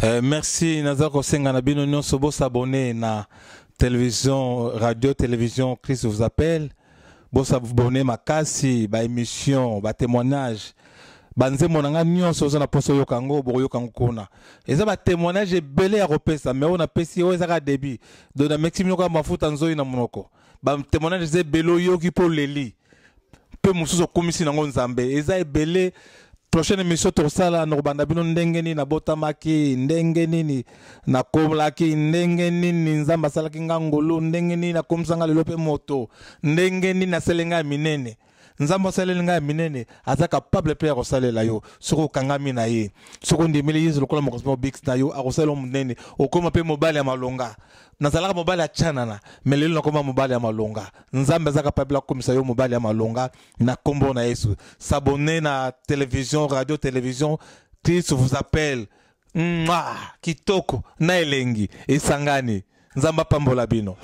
Merci Nazako Senga na bino nyonso bo s'abonner na télévision, radio, télévision Christ vous appelle. Bo s'abonner makasi ba émission, ba témoignage. Banze monanga nyonso zo na poso yo kango bo yo kango kona. Eza ba témoignage belé ya kopesa mais on a pesi o eza ka débit. Do na maximum ko mafuta nzoi na monoko. Ba témoignage ze belo yo ki po leli. Pe musuzo komisi nango nzambe. Eza belé. Prochaine émission tosala no banda bino ndenge nini na botamaki ndenge nini na komlaki ndenge nini nzamba salaki ngangolo ndenge nini na komsanga lelo pe moto ndenge nini na selenga minene nzamba selenga minene aza capable pe kosalela yo soko kangami na ye soko ndimeli yizo lokola mokosmo bix na yo akosala munene okoma pe mobile ya malonga nazalaka mobile ya chanana melelo nakoma mobile ya malonga nzamba aza capable komisa yo mobile ya malonga na kombo na Yesu s'abonner na télévision radio télévision Christ vous appelle kitoko na elengi esangani nzamba pambola bino.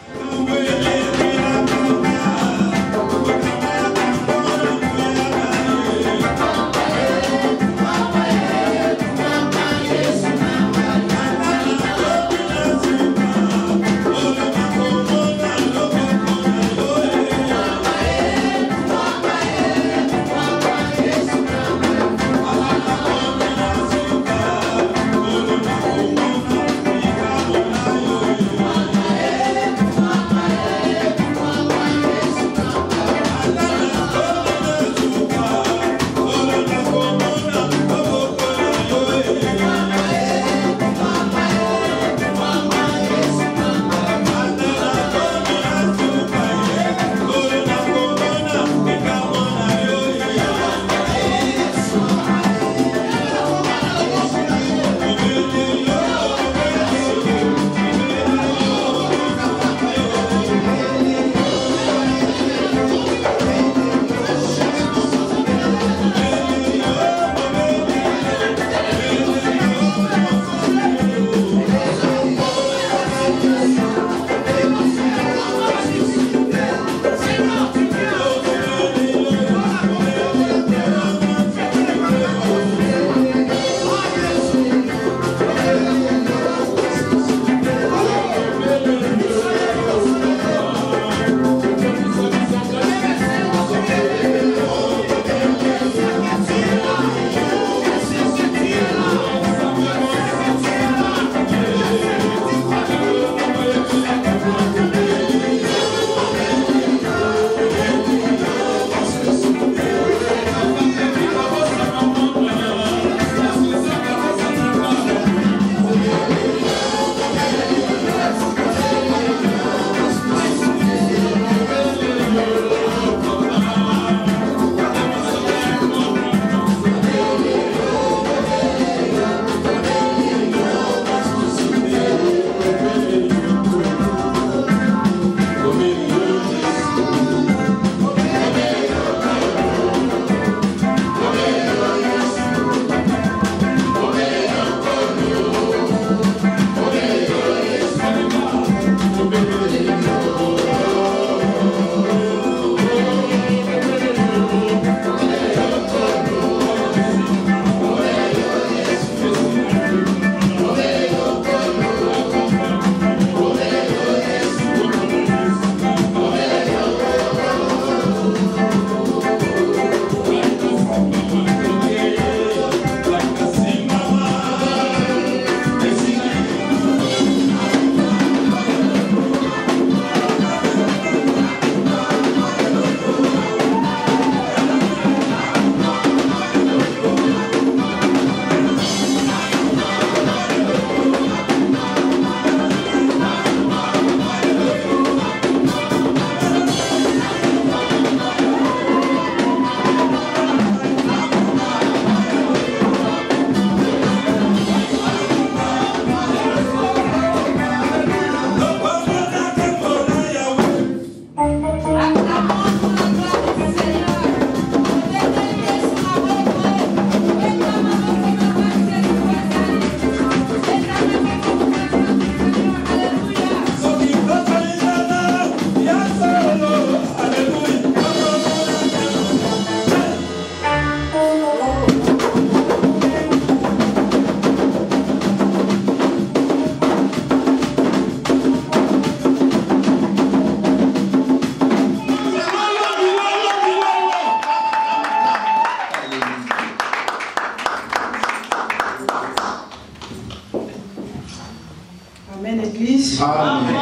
Amen, Église. Amen.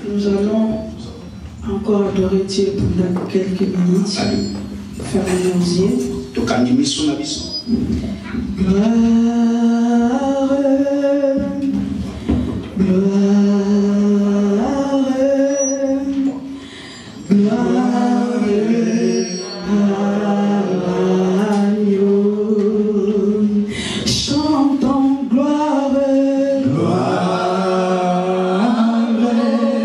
Nous allons encore adorer Dieu pendant quelques minutes. Fermez nos yeux. Gloire, gloire, gloire à l'agneau. Chantons gloire, gloire, gloire,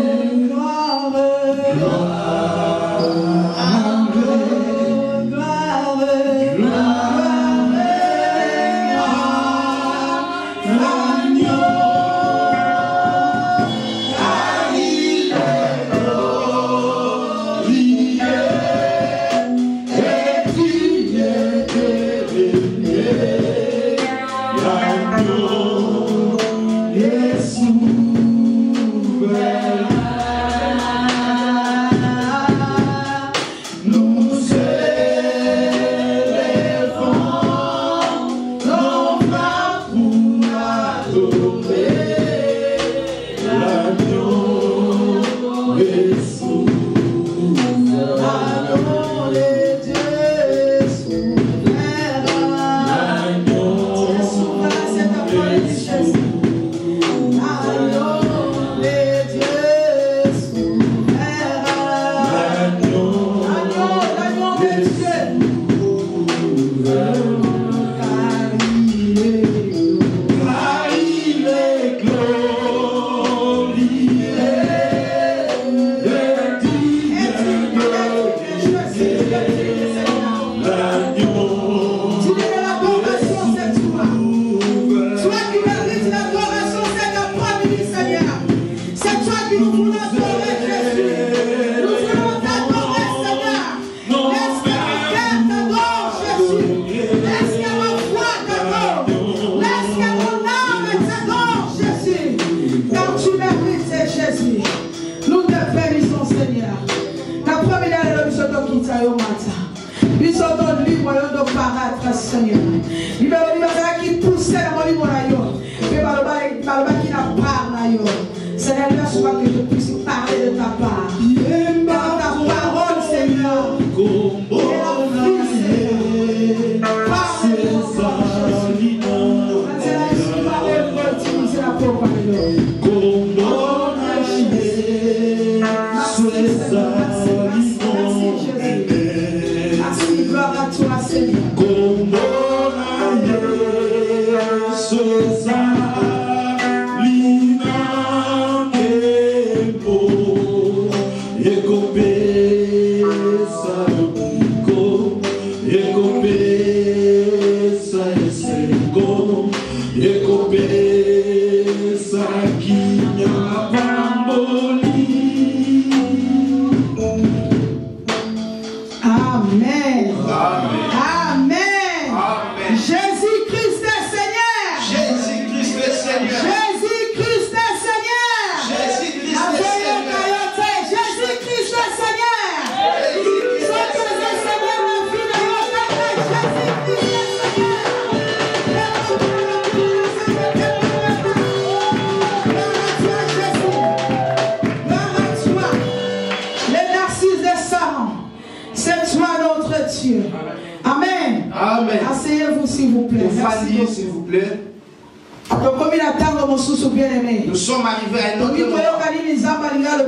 Nous sommes arrivés à un autre moment.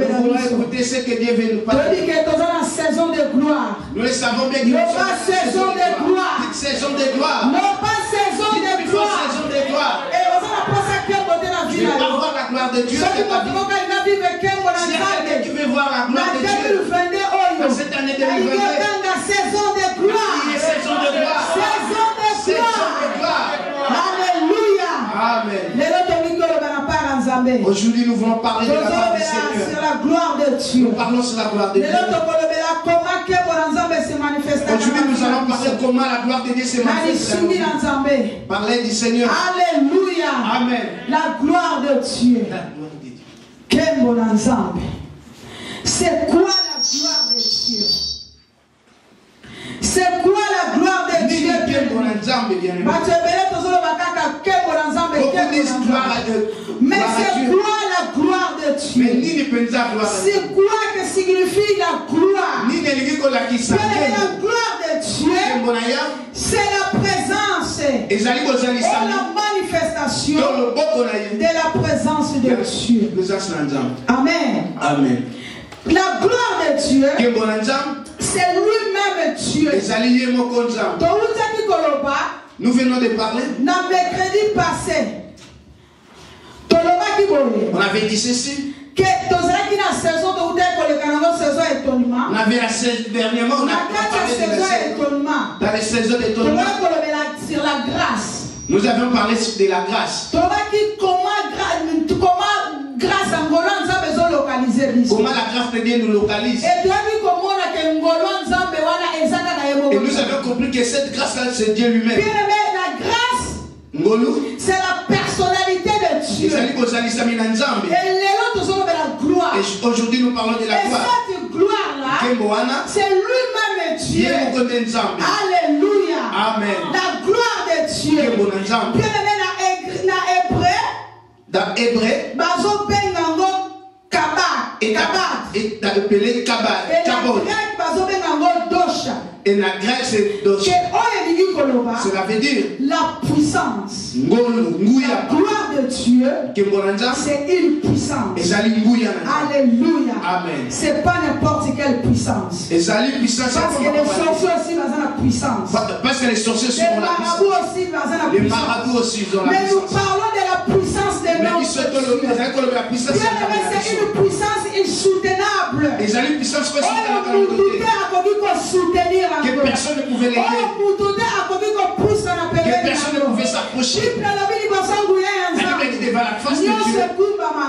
Nous voulons écouter ce que Dieu veut nous parler. Nous le savons bien qu'il y a une saison de gloire. Une saison de gloire. Saison de gloire. Je ne veux pas voir la gloire de Dieu. Si il y a quelqu'un qui veut voir la gloire de Dieu, dans cette année 2022, saison de gloire. Saison de gloire. Alléluia. Amen. Aujourd'hui, nous voulons parler de la gloire du Seigneur. Sur la gloire de Dieu. Nous parlons sur la gloire de Dieu. Aujourd'hui, nous allons parler comment la gloire de Dieu se manifeste. Parler du Seigneur. Alléluia. Amen. La gloire de Dieu. C'est quoi la gloire de Dieu? C'est quoi la gloire de Dieu? Mais c'est quoi la Dieu. C'est quoi que signifie la gloire? La gloire de Dieu, c'est la présence et la manifestation de la présence de Dieu. Amen. Amen. La gloire de Dieu, c'est lui-même Dieu. Nous venons de parler. Mercredi passé, on avait dit ceci. Que on avait la saison dernièrement, on a dans les saisons d'étonnement. Sur la grâce. Nous avions parlé de la grâce. Comment la grâce de Dieu nous localise. Et nous avons compris que cette grâce-là, c'est Dieu lui-même. La grâce, c'est la personnalité de Dieu. Et aujourd'hui, nous parlons de la gloire. Et cette gloire-là, c'est lui-même Dieu. Alléluia. Amen. La gloire de Dieu. Dans Hébreu, et la grec c'est dosha. Cela veut dire la puissance. La gloire de Dieu, c'est une puissance. Alléluia. Amen. C'est pas n'importe quelle puissance. Parce que les sorciers aussi ont la puissance. Parce que les sorciers sont la puissance. Les marabouts aussi ont la puissance. Mais nous parlons de la puissance de notre Dieu. C'est une puissance insoutenable. Que personne ne pouvait l'aider. Que personne ne pouvait s'approcher. Devant la face de Dieu,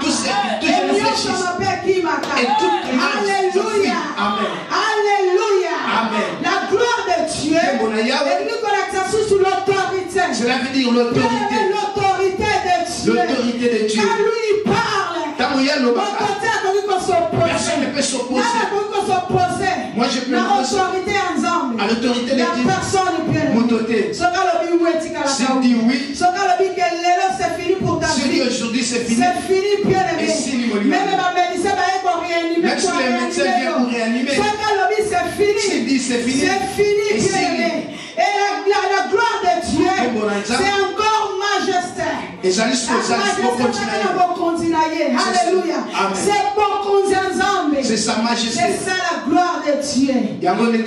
tous ces fléchissent. Et toutes les Alléluia. Amen. Alléluia. Amen. La gloire de Dieu est sur l'autorité. Cela veut dire l'autorité. L'autorité de Dieu. Quand lui il parle, personne ne peut s'opposer. Moi je peux l'autorité ensemble. À l'autorité de Dieu. Personne ne peut. S'il dit oui. C'est fini pour ta vie. S'il dit aujourd'hui c'est fini. C'est fini, bien aimé. Et si nous même les médecins vont réanimer. Même si les médecins viennent pour réanimer. C'est fini. S'il dit c'est fini. C'est fini, bien aimé. Et la gloire de Dieu, c'est encore majesté. Et j'allais sur ça pour continuer. Alléluia. C'est pour continuer. C'est sa majesté. C'est ça la gloire de Dieu. La gloire de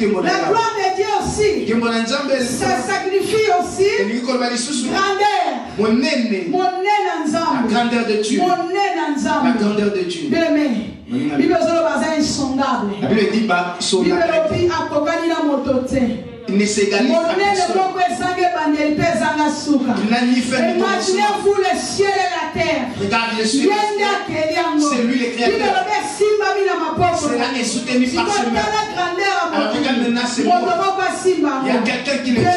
Dieu aussi. Ça signifie aussi grandeur. La grandeur de Dieu. La grandeur de Dieu. Bien aimé. La Bible dit il ne s'égalise pas. Imaginez-vous le ciel et la terre. Regarde le ciel. C'est lui le créateur. Cela est soutenu par ses mains. Alors regarde maintenant c'est moi. Il y a quelqu'un qui le tient.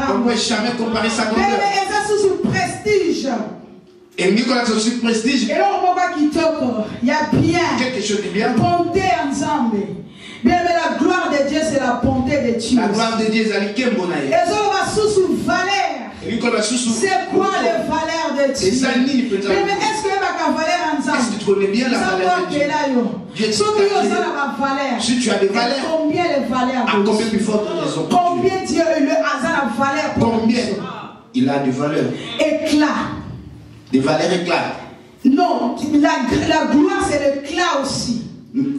On ne peut jamais comparer sa grandeur. Et Nicolas c'est aussi prestige. Et là on voit qu'il y a bien. Quelque chose de bien. Bonté ensemble. Bien, mais la gloire de Dieu, c'est la bonté de Dieu. La gloire de Dieu, c'est la valeur. C'est quoi les valeurs de Dieu? Mais est-ce que tu connais bien la valeur de Dieu? Si tu as des valeurs, combien les valeurs? À combien plus forte raison? Combien Dieu a la valeur? Combien il a de valeurs? Éclat. Des valeurs éclat. Non, la gloire, c'est l'éclat aussi. Amen.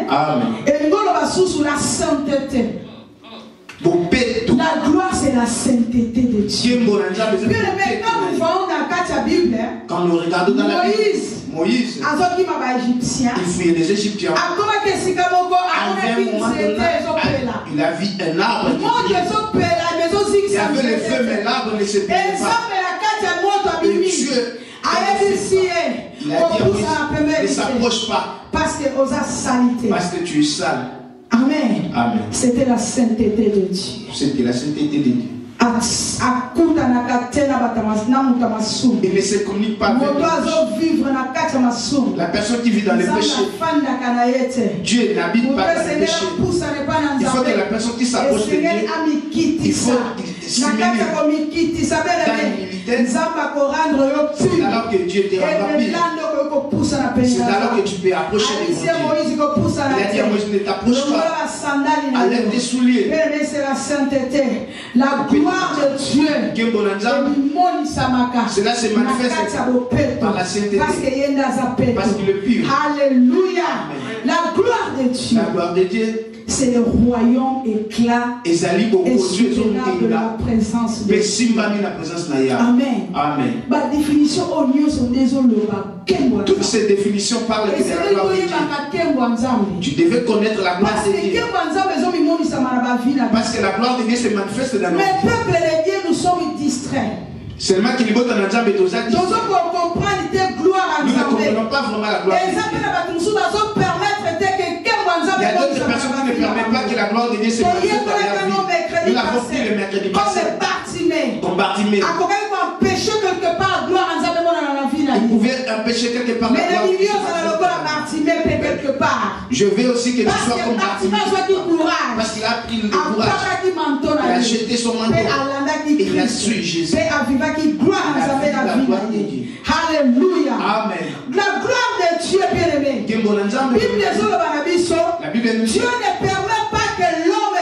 Amen. Et nous allons sur la sainteté. La gloire, c'est la sainteté de Dieu. Mais quand nous voyons dans la Bible, quand nous regardons dans la Bible, Moïse, il fuyait des Égyptiens. Il a vu un arbre. Il y avait le feu, mais l'arbre ne se plait pas. Et Dieu, il a dit à Moïse, ne s'approche pas. Parce que tu es sale. Amen. Amen. C'était la sainteté de Dieu. C'était la sainteté de Dieu. Il ne se communique pas avec la personne qui vit dans le péché. Dieu n'habite pas dans le péché. Il faut que la personne qui s'approche de Dieu, il faut C'est alors que Dieu te rend rapide. C'est alors que tu peux approcher les Dieu. Il a dit à Moïse, ne t'approche pas. Enlève tes souliers. C'est la sainteté. La gloire de Dieu. Cela se manifeste par la sainteté. Parce qu'il est pur. Alléluia. La gloire de Dieu. La gloire de Dieu. C'est le royaume éclat et soutenable de la présence de Dieu. Amen. Amen. La définition au lieu sont désolés. Toutes ces définitions parlent de la gloire de Dieu. Tu devais connaître la gloire de Dieu. Parce que la gloire de Dieu se manifeste dans nos vies. Mais peuple de Dieu, nous sommes distraits. Seulement qu'il y a des gens qui sont distraits. Nous ne comprenons pas vraiment la gloire de Dieu. Il y a d'autres personnes qui ne permettent pas que la gloire de Dieu se manifeste dans leur vie. Nous l'avons pris le mercredi passé. Comme Bartimée. Il pouvait empêcher quelque part la gloire de Dieu. Je veux aussi que tu sois comme Bartimée. Parce qu'il a pris le courage. Il a jeté son manteau. Et il a suivi Jésus. Alléluia. Amen. La gloire de Dieu, bien-aimé. La Bible nous dit, Dieu ne permet pas que l'homme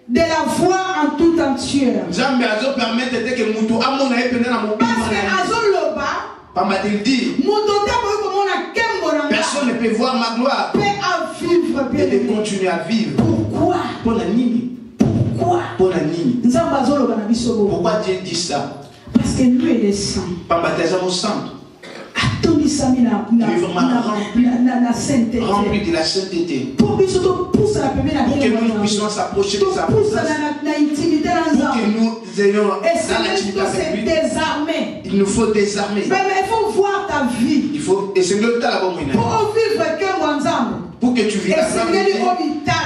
de la voix en tout entier. Parce que personne ne peut voir ma gloire et de continuer à vivre. Pourquoi? Pourquoi Dieu dit ça? Parce que lui est le sang. Rempli de la sainteté. Pour que nous puissions s'approcher de sa présence. Pour que nous ayons dans l'intimité avec lui. Il nous faut désarmer. Mais il faut voir ta vie. Il faut, et c'est le temps là-bas. Pour que tu vives la gloire de Dieu,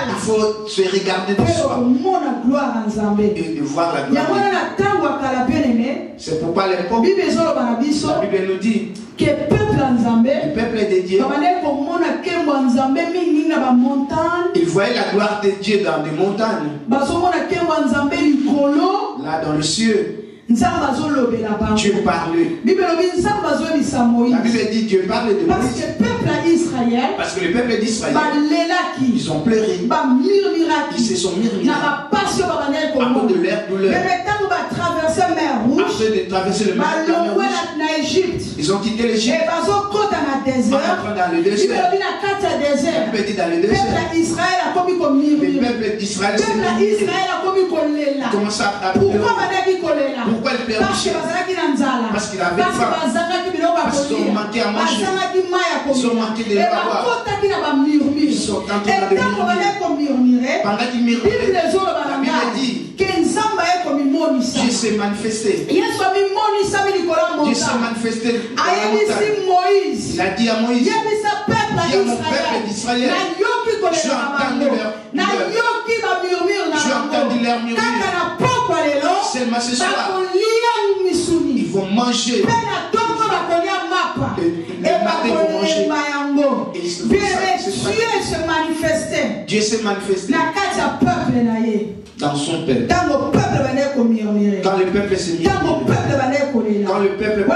il faut se regarder de soi et de voir la gloire de Dieu. C'est pourquoi l'époque, la Bible nous dit que le peuple de Dieu, il voyait la gloire de Dieu dans des montagnes, là dans le ciel. Dieu parlait. La Bible dit Dieu parle de Moïse. Parce que le peuple d'Israël, ils ont pleuré. Ils se sont murmurés à cause de leur douleur. Après de traverser le mer Rouge, ils ont quitté l'Égypte. En entrant dans le désert. La Bible dit dans le désert. Le peuple d'Israël s'est commencé à pleurer. Pourquoi il pleure? Parce qu'il avait faim. Parce qu'ils ont manqué à manger. Ils ont manqué de boire. Ils sont en train de murmurer. Pendant qu'ils murmuraient, la Bible dit Dieu s'est manifesté. Dieu s'est manifesté dans la montagne. Il a dit à Moïse, dis à mon peuple d'Israël, j'ai entendu leur murmure. Seulement ce soir, ils vont manger. Dieu s'est manifesté dans son peuple. Quand le peuple s'est mis, quand le peuple là,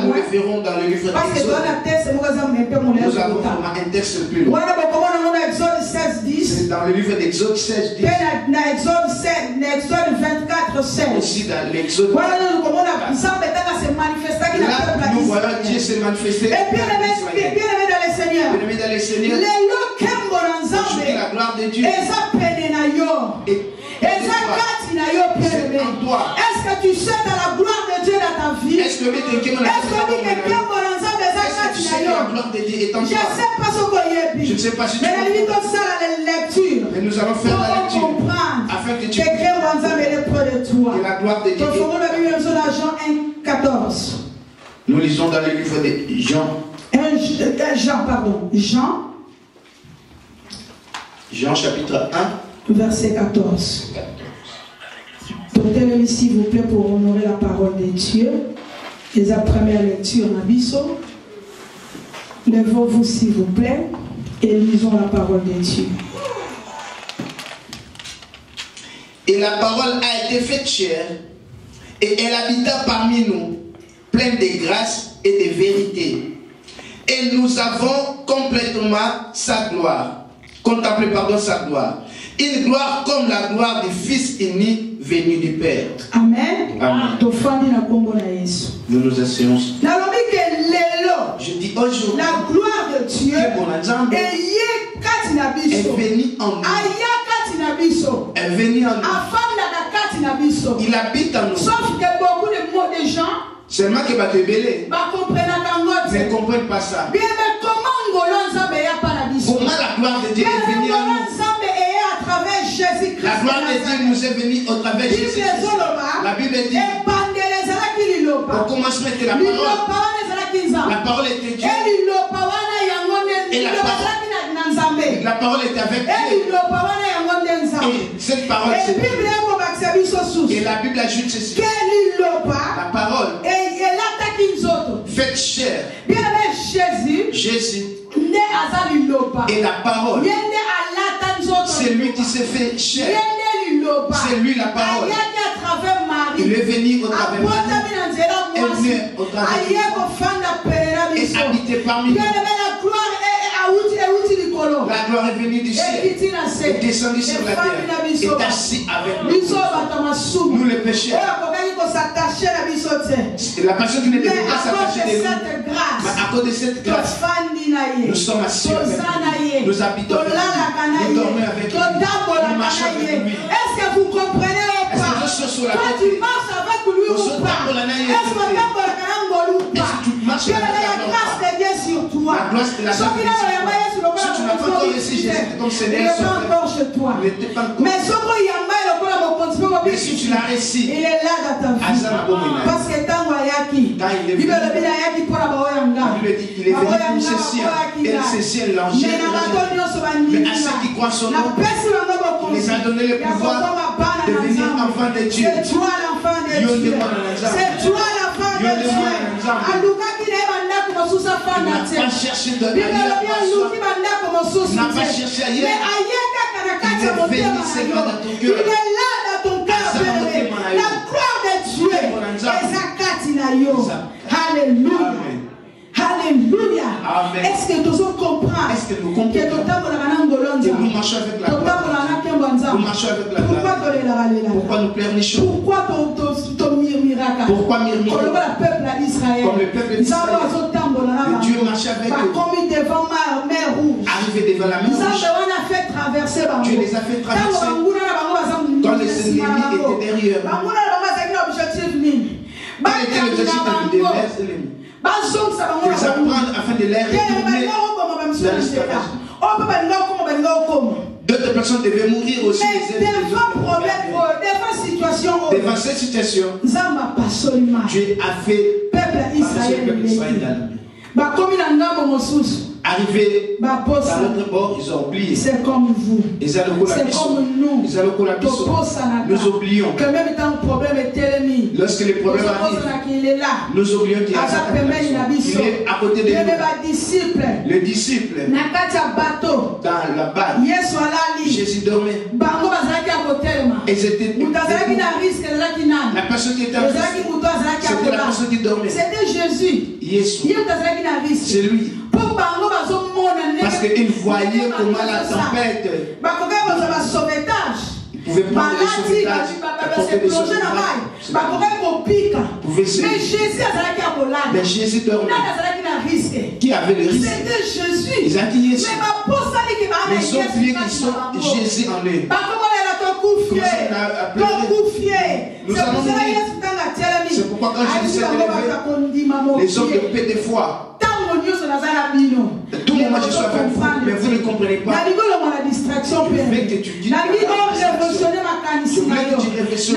nous le verrons dans le livre d'Exode. Nous avons un texte plus long. C'est dans le livre d'Exode 16, 10. Aussi dans l'Exode. Là, nous voyons Dieu se manifester. Et bien aimé dans le Seigneur, la gloire de Dieu. Est-ce que tu sais dans la gloire de Dieu dans ta vie? Est-ce que la gloire de Dieu est en toi? Je ne sais pas si tu comprends. Mais nous allons faire la lecture afin que tu puisses que la gloire de Dieu est en toi. Nous lisons dans le livre de Jean chapitre 1 verset 14. Portez-le s'il vous plaît pour honorer la parole de Dieu. Et la première lecture Nabiso. Levons-vous s'il vous plaît et lisons la parole de Dieu. Et la parole a été faite chair, et elle habita parmi nous, pleine de grâce et de vérité. Et nous avons complètement sa gloire, contemplé sa gloire. Une gloire comme la gloire du Fils unique venu du Père. Amen. Amen. Nous nous asseyons. Je dis aujourd'hui, la gloire de Dieu est venue en nous. Elle est venue en nous. Il habite en nous. Sauf que beaucoup de gens seulement que ne comprennent pas ça. Comment la gloire de Dieu est venue en nous? La gloire de Dieu nous est venue au travers de Jésus. La Bible dit au commencement était la parole. La parole était Dieu. Et la parole était avec Dieu. Et cette parole c'est Dieu. Et la Bible ajoute ceci. La parole faite chair. Jésus et la parole. C'est lui qui s'est fait chair. C'est lui la parole. Il est venu au travers de Marie. Il est venu au travers de et habité parmi nous. La gloire est venue du ciel et descendue sur la terre et assis avec nous. Nous les pécheurs. La personne qui ne devait pas s'attacher de nous, mais à cause de cette grâce, nous sommes assis avec lui. Nous habitons avec lui. Nous dormons avec lui. Nous marchons avec lui. Est-ce que vous comprenez ou pas? Toi, tu marches avec lui ou pas? Est-ce que tu marches avec lui? La grâce de Dieu sur toi. La grâce de la grâce de Dieu. Si tu n'as pas encore reçu Jésus comme Seigneur, il n'est pas encore chez toi. Mais si tu l'as reçu, il est là dans ta vie. Parce que tant qu'il il est venu pour ceci et ceci est l'angèle. Mais à ceux qui croient son nom, il les a donné le pouvoir de venir enfant de Dieu. C'est toi l'enfant de Dieu. C'est toi l'enfant de Dieu. Tu n'as pas cherché de ailleurs. Tu n'as pas cherché ailleurs. Il est venu seulement dans ton cœur. Il est là dans ton cœur. La gloire de Dieu. Alléluia. Alléluia. Est-ce que nous comprenons? Est-ce que nous comprenons? Que nous marchons avec la gloire. Nous marchons avec la gloire. Pourquoi nous pleurnichons? Pourquoi murmurer? Comme le peuple d'Israël. Dieu marchait avec eux. Devant la mer rouge. Arrivé devant la mer rouge. Dieu les a fait traverser. Quand les ennemis étaient derrière. Quel était l'objectif de les ennemis? De les apprendre afin de les retourner dans l'esclavage. D'autres personnes devaient mourir aussi. Devant cette situation, Dieu a fait peuple Israël. Arrivé à l'autre bord, ils ont oublié. C'est comme vous. C'est comme nous. Nous oublions. Que même quand le problème est tellement. Lorsque le problème arrive, nous oublions qu'il est à côté de nous. Le disciple dans la barque. Jésus dormait. Et c'était la personne qui était en risque. C'était la personne qui dormait. C'était Jésus. C'est lui. Parce qu'il voyait comment la tempête. Il pouvait prendre le sauvetage. Mais Jésus dormait. Qui avait le risque? C'était Jésus. Ils ont dit Jésus. Mais ils ont oublié qu'ils sont Jésus en eux. Nous allons mourir. C'est pourquoi quand Jésus s'est élevé, les hommes de paix de foi. Tout le monde je suis avec vous, mais vous ne comprenez pas. Je veux que tu dises. Je veux que tu réfléchisses.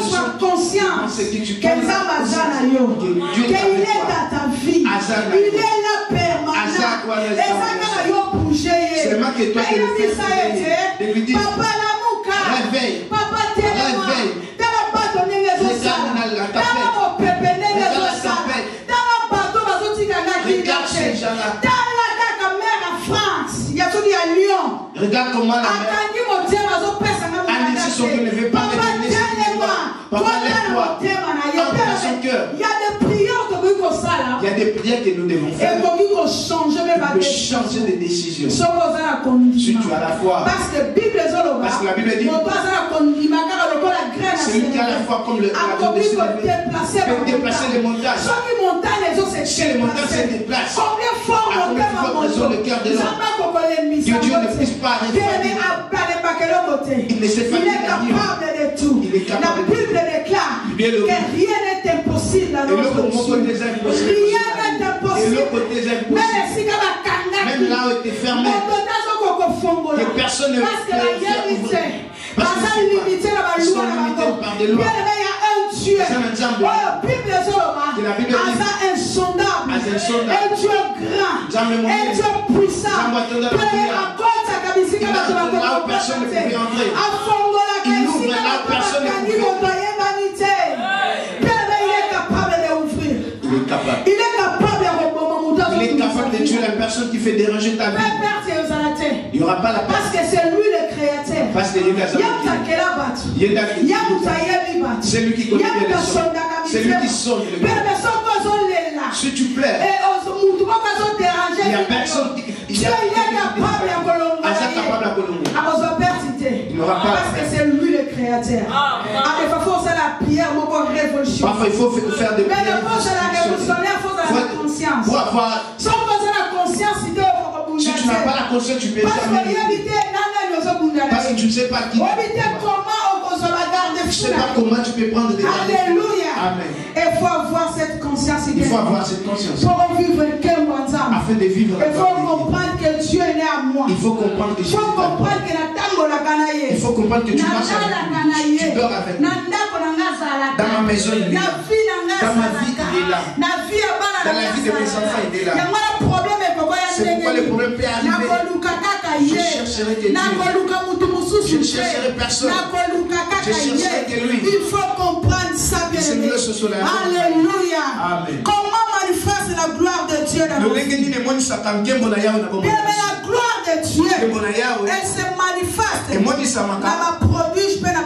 Sois conscient que Dieu est dans ta vie. Il est là permanent. Seulement que toi tu le fais. De lui dire, réveille. Papa, réveille. Regarde comment la mère a dit son que ne veut pas mettre prières que nous devons faire, tu peux changer de décision. Si tu as la foi. Parce que la Bible dit, celui qui a la foi comme le peut déplacer les montagnes. Si les montagnes se déplacent, à combien de fois présente le cœur de l'homme? Dieu ne puisse pas arrêter. Il ne sait pas. Il est capable de tout. La Bible déclare que rien n'est impossible dans notre Dieu. Rien n'est impossible. Même là où il est fermé, que personne ne peut faire. Parce que ils sont limités par des lois. C'est un exemple. La Bible dit, insondable, un Dieu grand, un Dieu puissant, là où personne ne pouvait entrer. Il ouvre là où personne ne pouvait entrer. Il est capable de ouvrir. Il est capable. Il est capable de tuer la personne qui fait déranger ta vie. Il n'y aura pas la paix. Parce que c'est lui le créateur. Parce que c'est lui qui connaît bien les choses. C'est lui qui sauve le monde. Si tu plais, il n'y a personne qui est capable à Colombo. Il n'aura pas. Parce que c'est lui le créateur. Parfois il faut faire des prières. Pour avoir. Si tu n'as pas la conscience, tu peux jamais. Parce que tu ne sais pas qui. Tu ne sais pas comment tu peux prendre des gardes. Alléluia. Amen. Il faut avoir cette conscience. Il faut avoir cette conscience. Pour vivre afin de vivre. Il faut comprendre que Dieu est né à moi. Il faut comprendre que Dieu est né à moi. Il faut comprendre que tu marches avec lui. Tu dors avec lui. Dans ma maison, il est là. Dans ma vie, il est là. Dans la vie de mes enfants, il est là. C'est pourquoi le problème peut arriver. Je chercherai que Dieu. Je ne chercherai personne. Je chercherai que lui. Il faut comprendre ça, bien aimé. Alléluia. Amen. Comment manifeste la gloire de Dieu dans nos vies? Bien aimé, la gloire de Dieu, elle se manifeste. Elle produit un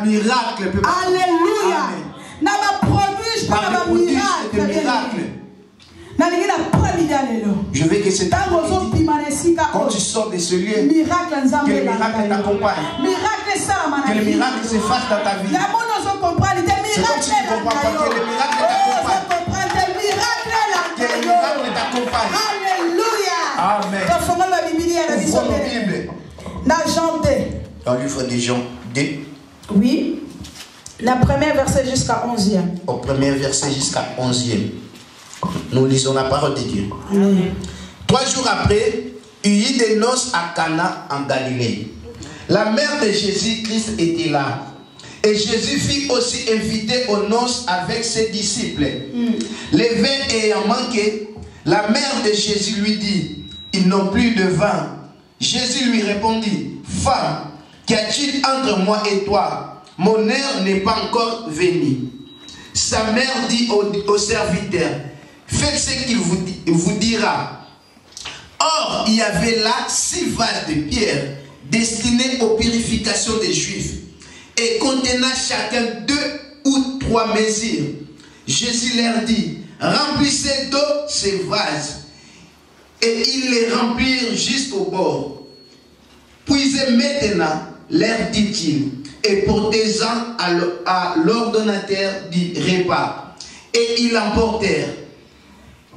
miracle. Alléluia. Miracle. Je veux que c'est quand tu sors de ce lieu, que le miracle t'accompagne. Que le miracle se fasse dans ta vie. C'est comme si tu ne comprends pas que le miracle t'accompagne. Que le miracle t'accompagne. Alléluia. Amen. Ouvrons nos Bibles. Dans le livre de Jean 2. Oui. La première verset jusqu'à 11e. Au premier verset jusqu'à 11e. Nous lisons la parole de Dieu. Amen. 3 jours après, il y eut des noces à Cana en Galilée. La mère de Jésus-Christ était là. Et Jésus fut aussi invité aux noces avec ses disciples. Les vins ayant manqué, la mère de Jésus lui dit, ils n'ont plus de vin. Jésus lui répondit, femme, qu'y a-t-il entre moi et toi? Mon heure n'est pas encore venue. Sa mère dit au serviteur, faites ce qu'il vous dira. Or, il y avait là 6 vases de pierre destinés aux purifications des Juifs et contenant chacun 2 ou 3 mesures. Jésus leur dit, remplissez d'eau ces vases. Et ils les remplirent jusqu'au bord. Puisez maintenant, leur dit-il, et portez-en à l'ordonnateur du repas. Et ils l'emportèrent.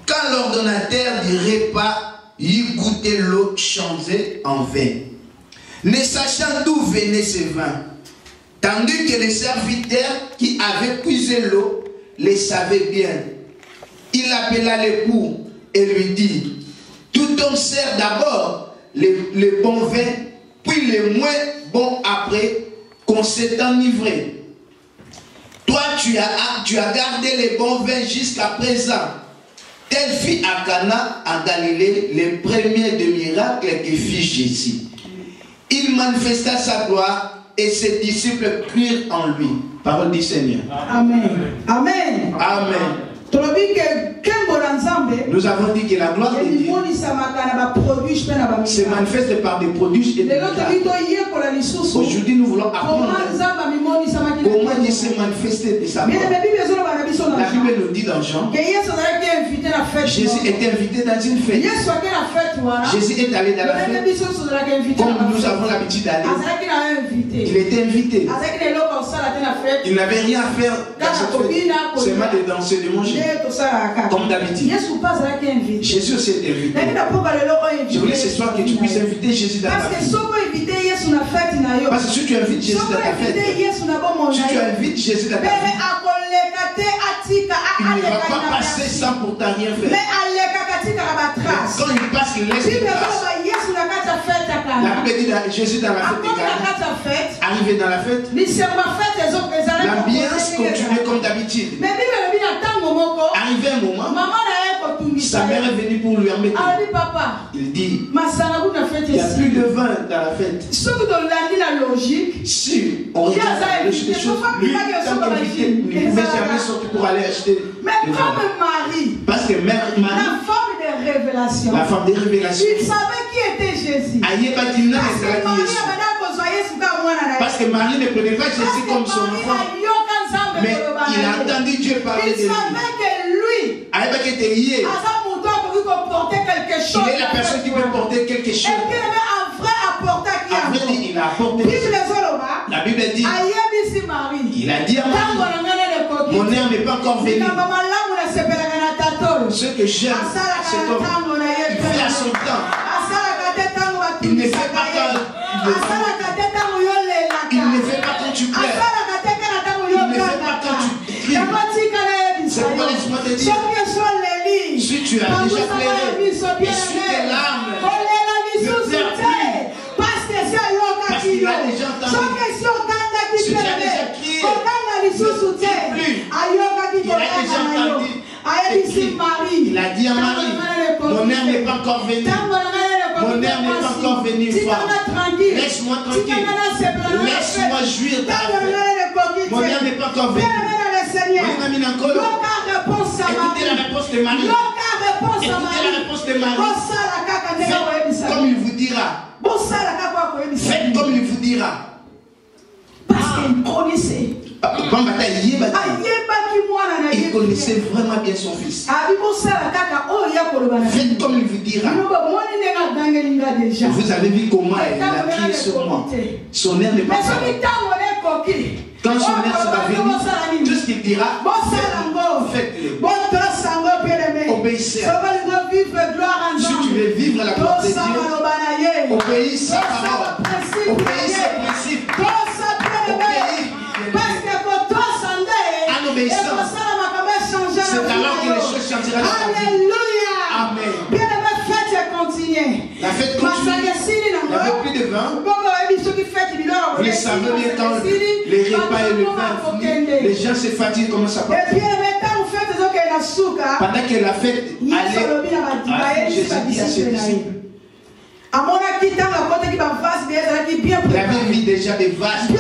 Quand l'ordonnateur du repas eut goûté l'eau changée en vin, ne sachant d'où venait ce vin, tandis que les serviteurs qui avaient puisé l'eau les savaient bien, il appela l'époux et lui dit, tout homme sert d'abord le bon vin, puis le moins bon après qu'on s'est enivré. Toi, tu as gardé les bons vins jusqu'à présent. Tel fut à Cana, en Galilée, le premier des miracles que fit Jésus. Il manifesta sa gloire et ses disciples crurent en lui. Parole du Seigneur. Amen. Amen. Amen. Nous avons dit que la gloire de Dieu se manifeste par des produits et des miracles. Aujourd'hui, nous voulons apprendre comment Comment Dieu s'est manifesté de sa part? La Bible nous dit dans Jean, Jésus était invité dans une fête. Jésus est allé dans la fête. Comme nous avons l'habitude d'aller. Il était invité. Il n'avait rien à faire dans cette fête. Seulement de danser, de manger. Comme d'habitude. Jésus aussi est invité. Je voulais ce soir que tu puisses inviter Jésus dans ta fête. Parce que si tu invites Jésus dans ta fête, si tu invites Jésus dans ta fête, il ne va pas passer sans pour t'en rien faire. Quand il passe, il laisse une trace. La Bible dit Jésus dans la fête de Cana. Arrivé dans la fête, l'ambiance continuait comme d'habitude. Arrivé un moment, sa mère est venue pour lui emmener. Il dit, il n'y a plus de vin dans la fête. Si on regarde les choses, lui, tant qu'il ne pouvait jamais sortir pour aller acheter. Mais comme Marie, parce que Marie, la femme de révélation, il savait qui était Jésus. Parce que Marie ne prenait pas Jésus comme son enfant, mais il a entendu Dieu parler de lui. Il savait que lui, il est la personne qui peut porter quelque chose. Et qu'il avait un vrai apporteur qui a apporté. Il a apporté. La Bible dit, il a dit à Marie, mon heure n'est pas encore venue. Ce que j'aime, c'est comme il fait à son temps. Il ne fait pas quand tu pleures. Il ne fait pas quand tu cries. C'est pourquoi laisse-moi te dire, si tu as déjà pleuré, essuie tes larmes. Ne pleure plus. Parce qu'il a déjà entendu. Si tu as déjà crié, ne crie plus. Il a déjà entendu. Il a dit à Marie, mon heure n'est pas encore venue. Mon heure n'est pas encore venue, femme. Laisse-moi tranquille. Laisse-moi jouir de la fête. Mon heure n'est pas encore venue. Écoutez la réponse de Marie. Écoutez la réponse de Marie. Faites comme il vous dira. Faites comme il vous dira. Parce qu'il connaissait. Il connaissait vraiment bien son fils. Faites comme il vous dira. Vous avez vu comment il a crié sur moi. Son air n'est pas sorti. Quand son air sera venu, tout ce qu'il dira, faites-le. Obéissez. Si tu veux vivre la gloire de Dieu, obéis sa parole. Obéis ses principes. En obéissant, c'est alors que les choses changeront dans ta vie. Amen. La fête continue. Il n'y avait plus de vin. Vous le savez bien, quand les repas et le vin finissent, les gens se fatiguent, commencent à partir. Pendant que la fête allait, Jésus dit à ses disciples, il avait mis déjà des vases. Ces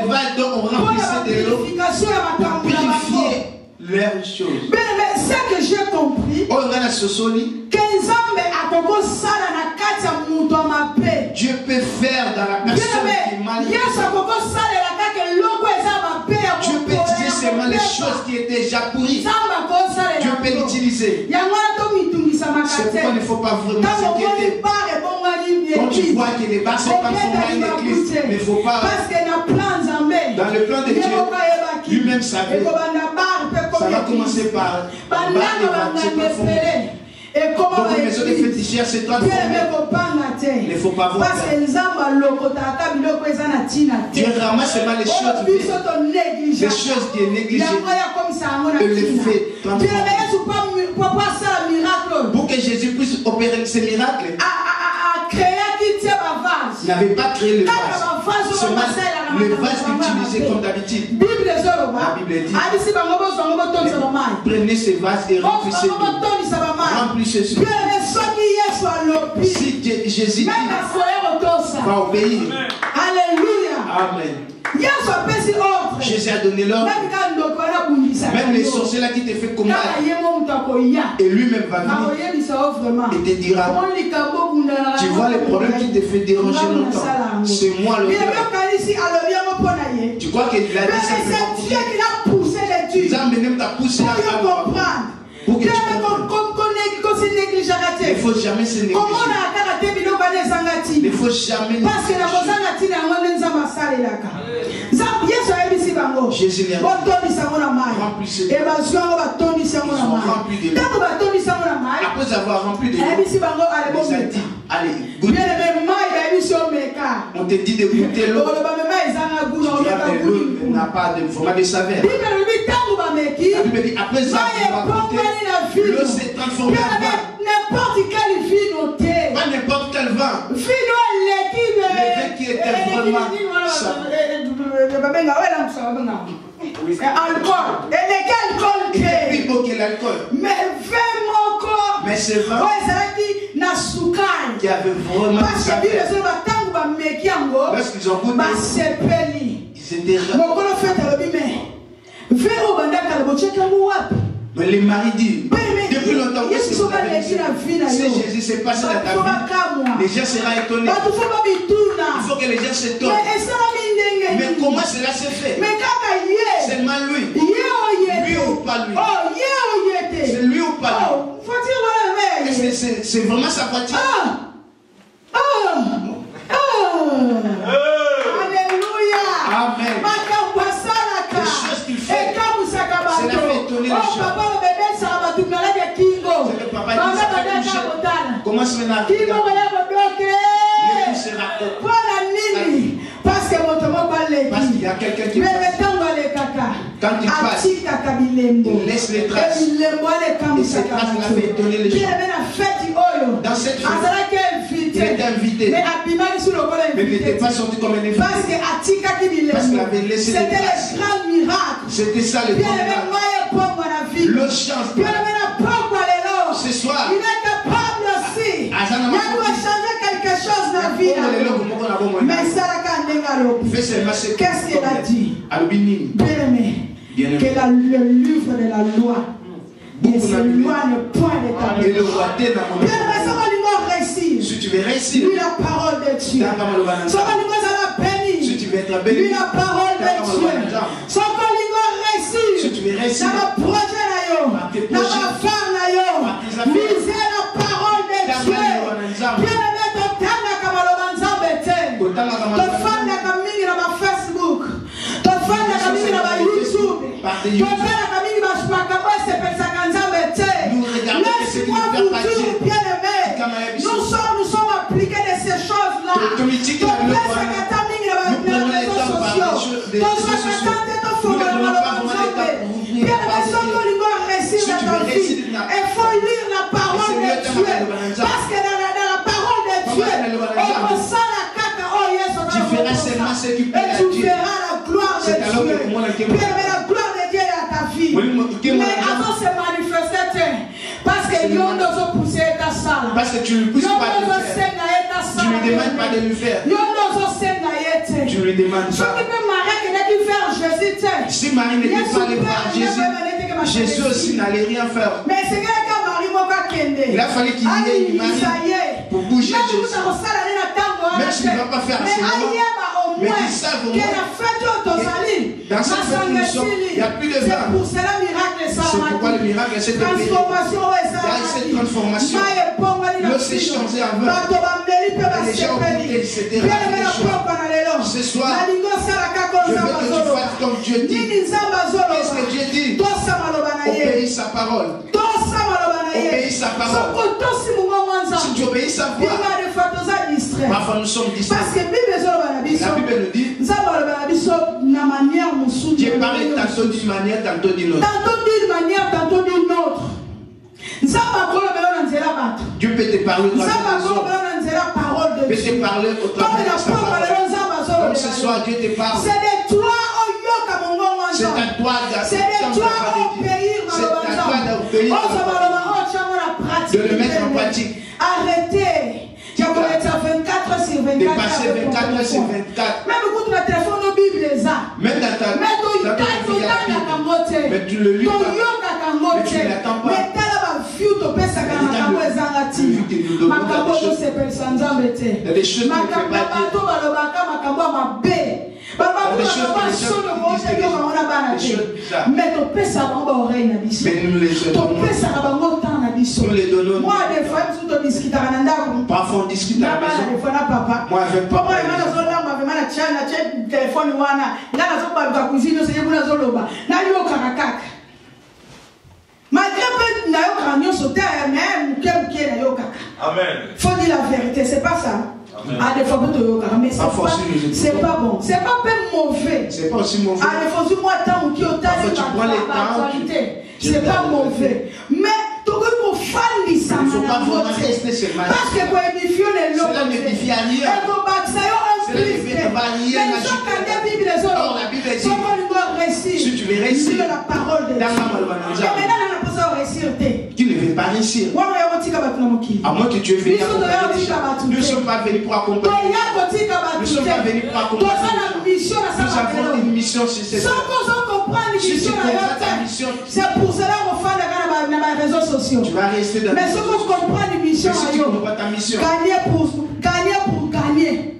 vases dont on remplissait de l'eau pour purifier leurs choses. Mais ce que j'ai compris, Dieu peut faire dans la personne qui est mal. Dieu peut utiliser seulement les choses qui étaient déjà pourries. Dieu peut l'utiliser. C'est pourquoi il ne faut pas vraiment s'inquiéter. Quand tu vois que les bars sont pas dans une église, il ne faut pas. Dans le plan de Dieu, lui-même savait. Ça va commencer par donc les maisons de fétichères se transforment. Il ne faut pas voir ça. Dieu ramasse seulement les choses bien. Les choses qui sont négligées. Et les fait transformer. Pour que Jésus puisse opérer ces miracles, il n'avait pas créé le vase. Seulement le vase utilisé comme d'habitude. La Bible dit, prenez ces vases et remplissez d'eau. Remplissez ceux. Si Jésus dit, va obéir. Alléluia. Amen. Jésus a donné l'ordre. Même les sorciers là qui te fait combattre, et lui-même va venir et te dira, tu vois les problèmes qui te fait déranger longtemps. C'est moi le problème. Tu crois qu'il a dit simplement c'est Dieu qui l'a poussé l'étude. Pour que tu il ne faut jamais se négliger. Il ne faut jamais négliger. Jésus l'a rempli après avoir rempli de l'eau, il a dit, allez, goûte. On te dit de goûter l'eau. L'eau n'a pas de format de saveur. La Bible dit, après avoir goûté, l'eau s'est transformée en vin. N'importe quel vin noté. Pas n'importe quel vin. Le vin qui était vraiment alcool. Et lequel alcool il est plus beau que l'alcool. Mais mais c'est vin qui avait vraiment lorsqu'ils ont goûté, ils étaient mais les maris disent, depuis longtemps, qu'est-ce que vous avez dit? Si Jésus s'est passé dans ta vie, les gens seront étonnés. Il faut que les gens s'étonnent. Mais comment cela s'est fait? Seulement lui. Lui ou pas lui? C'est lui ou pas lui? C'est vraiment sa voiture. Alléluia. Amen. Les choses qu'il fait, cela fait étonner les gens. C'est le papa qui s'est fait coucher. Comment se fait-il? Il sera parce qu'il y a quelqu'un qui passe. Quand il passe, il laisse les traces. Et ces traces l'ont fait étonner les gens. Dans cette fête, il était invité. Mais il n'était pas sorti comme un invité. Parce qu'il avait laissé les traces. C'était ça le grand miracle. L'autre chance. Ce soir, il est capable aussi. Il doit changer quelque chose dans la vie. Mais ça qu'est-ce qu'il a dit? Bien-aimé, que le livre de la loi ne s'éloigne point de ta vie. Bien-aimé, ça va lui réussir. Si tu veux réussir, lui la parole de Dieu. Ça va lui bénir. Si tu veux être béni, lui la parole de Dieu. Ça va lui réussir. Si tu veux réussir, ça va projet na yo, na va faire na yo. Lisez la parole de Dieu. Bien-aimé, totanga kamaloba nzambe te. Tofanda kamingi na ba Facebook. Tofanda kamingi na ba YouTube. Tofanda kamingi ba shmakabo sepelisa nzambe te. Laisse-moi vous dire, bien-aimé, nous sommes appliqués de ces choses-là. Tofanda kamingi na ba réseaux sociaux. Tofanda il faut lire la parole de Dieu. Parce que dans la parole de Dieu, tu feras seulement ce qui plaît à Dieu. Et tu verras la gloire de Dieu. Bien, mais la gloire de Dieu est à ta vie. Mais avant de se manifester, parce que Dieu nous a poussé à ta salle. Parce que tu ne pousses pas de le faire. Tu ne lui demandes pas de le faire. Tu lui demandes pas. Si Marie n'était pas allée voir Jésus, Jésus aussi n'allait rien faire. Mais c'est il a fallu qu'il y ait une Marie pour bouger Jésus. Même s'il ne va pas faire ce moment, mais qu'ils savent au moins dans cette fête nous sommes, il n'y a plus de vin. C'est pourquoi le miracle s'est opéré. Il y a cette transformation. L'eau s'est changée en vin. Les gens ont goûté, c'était rafraîchissant. Ce soir, je veux que tu fasses comme Dieu dit. Qu'est-ce que Dieu dit? Obéis sa parole. Obéis sa parole. Si tu obéis sa voix, parfois nous sommes distraits. La Bible nous dit, Dieu parle tantôt d'une manière, tantôt d'une autre. Dieu peut te parler au travers des hommes. Peut te parler au travers de sa parole. Comme ce soir, Dieu te parle. C'est de toi, c'est à toi d'obéir. C'est à toi d'obéir. De le mettre en pratique. Arrêtez. Tu as 24 sur 24. De passer 24 sur 24. Même quand tu as téléphone au Bible, même dans ta mais tu le lis pas. Mais tu ne l'attends pas. ntina makambo tosepelisa nzambe te makambo ya bato balobaka makambo ya mabe bababumakambo asono booteki okangona bana te mais topesaka bango baoreille na biso topesaka bango temps na biso moi des fois biso todiskitaka na ndako na bana des fois na papa papa nga nazolamba vraimen na tia telefone wana nga nazobaluka cuisine nyonso yebu nazoloba naliokaka kaka malgré que nayoka nyonso te mais muke nayoka. Amen. Faut dire la vérité, c'est pas ça. À des fois mais c'est pas bon. C'est pas même mauvais. C'est pas aussi mauvais. À des fois moi tant qui au temps actualité. C'est pas mauvais. Mais tout le monde fan de ça. Il faut pas rester seulement. Parce que pour édifier les lois. Cela n'édifie à rien. Et pour bâtir un plus. Si tu veux réussir la parole de Dieu. Tu ne veux pas réussir. À moins que tu aies venu accompagner. Nous ne sommes pas venus pour accompagner. Nous ne sommes pas venus pour accompagner. Nous avons une mission sur cette terre. Si tu comprends ta mission, c'est pour cela qu'on fait dans les réseaux sociaux. Tu vas rester dans. Mais si tu comprends une mission, si tu comprends ta mission, gagner pour gagner.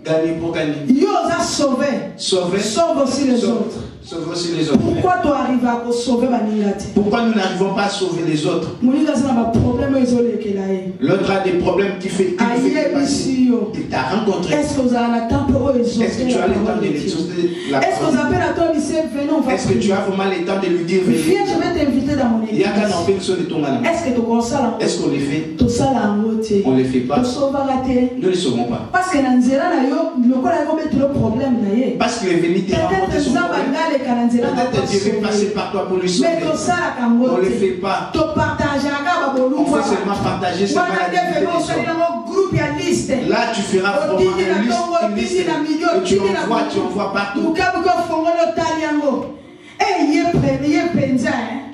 Gagner pour gagner. Yo a sauvé. Sauver. Sauve aussi les autres. Sauve aussi les autres. Pourquoi tu arrives à sauver Manilati? Pourquoi nous n'arrivons pas à sauver les autres? L'autre a des problèmes qui fait passer. Il t'a rencontré. Est-ce que vous avez le temps pour eux? Est-ce que tu as le temps de l'étudier? Est-ce que vous avez le temps de lycée? Est-ce que tu as vraiment le temps de lui dire venez? Viens, je vais t'inviter dans mon église. Il y a qu'un enfant de ton âme. Est-ce que tu connais ça? Est-ce qu'on les fait? On ne les fait pas. Nous ne les saurons pas. Parce que dans le problème. Parce qu'il est venu te rencontrer son problème. Peut-être Dieu veut passer par toi pour lui sauver. On ne le fait pas. On fait seulement partager cette maladie. Là, tu feras vraiment une liste et tu envoies partout.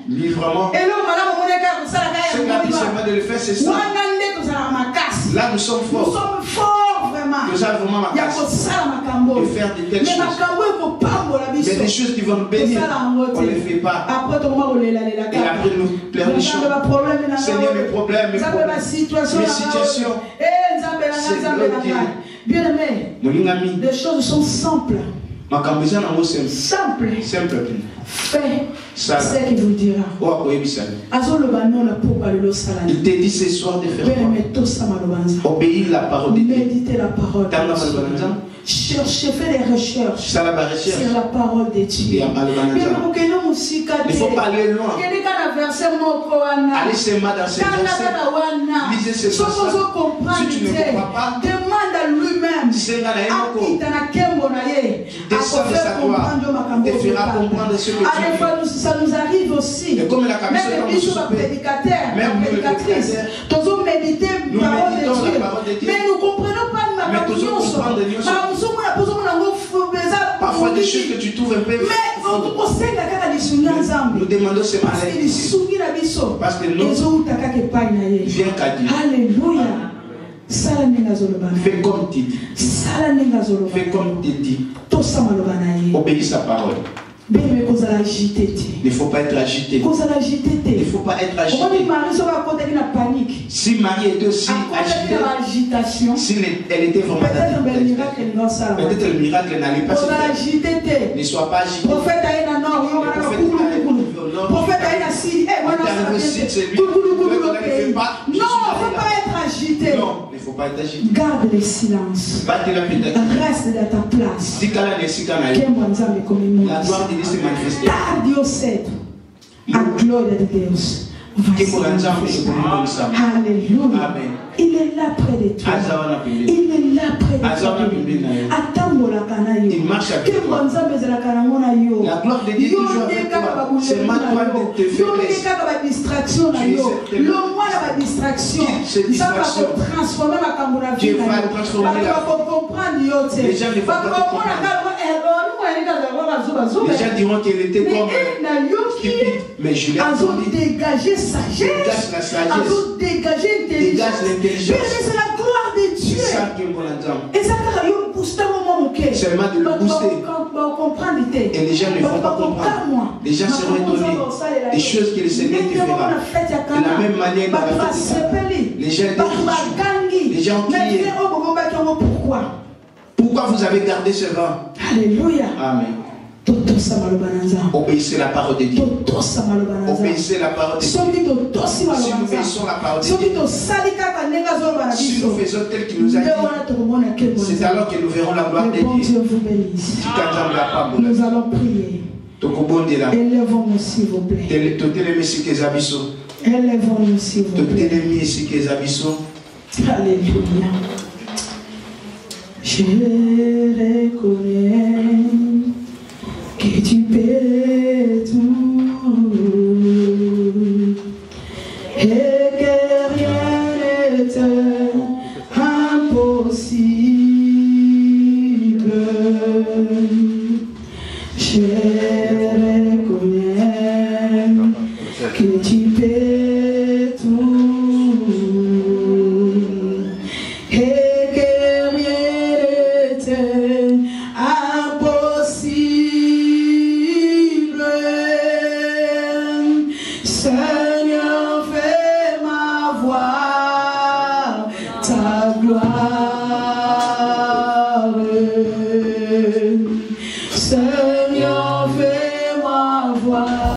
Livrement. Ce qu'on a dit seulement de le faire, c'est ça. Là, nous sommes forts. Nous sommes forts, vraiment. Nous avons vraiment ma casse. De faire de telles choses. Mais des choses qui vont nous bénir, on ne les fait pas. Et après, nous pleurnichons. Seigneur, mes problèmes, mes situations. Bien aimé, les choses sont simples. Simple. Fais ce qu'il vous dira. Il te dit ce soir de faire quoi? Obéir la parole de Dieu. Méditer la parole de Dieu. Chercher, faire des recherches sur la parole de Dieu. Il ne faut pas aller loin. Allez seulement dans ces versets. Lisez ce soir. Si tu ne comprends pas, demande à lui-même. Descends de sa gloire. Te fera comprendre ce que tu veux. Ça nous arrive aussi. Et comme la même prédicatrice, nous méditons la parole de Dieu. Mais nous ne comprenons pas de ma parfois des choses que tu trouves un peu. Mais nous demandons ce matin. Parce que nous viens qu'à Dieu. Alléluia. Fais comme tu dis. Fais comme tu dis. Obéis sa parole. Il ne faut pas être agité. Il ne faut pas être agité. Si Marie était aussi agitée, si elle était vraiment agitée, peut-être le miracle n'allait pas se faire. Ne sois pas agité. Le prophète a dit, non, il ne faut pas être agité. Non, il ne faut pas être agité. Garde le silence. Reste dans ta place. La gloire de Dieu se manifeste. A glória de Deus vai se manifestar. Aleluia. Il est là près de toi. Il est là près de toi. Atambola kanayo. Il marche avec toi. La gloire de Dieu est toujours avec toi. C'est maintenant de te faire distraction. Le moi la distraction. Ça va transformer ma camoufle. Dieu va transformer la vie. Les gens ne vont pas comprendre. Les gens diront qu'il était comme stupide. Mais je l'ai entendu. Dégager sagesse. Dégage la sagesse. Dégager l'intelligence. C'est la gloire de Dieu. Et ça, seulement de le booster. Et les gens ne vont pas comprendre. Les gens seront étonnés des choses que le Seigneur te fera. De la même manière, dans la fête, les gens étaient les gens criaient. Pourquoi vous avez gardé ce vin? Alléluia. Amen. Obéissez la parole de Dieu. Obéissez la parole de Dieu. Si nous obéissons la parole de Dieu, si nous faisons tel qu'il nous a dit, c'est alors que nous verrons la gloire de Dieu. Nous allons prier. Élevons-nous s'il vous plaît. Élevons-nous s'il vous plaît. Alléluia. Je reconnais que tu peux tout et que rien n'est impossible. Je reconnais que tu peux tout et que rien n'est impossible. Seul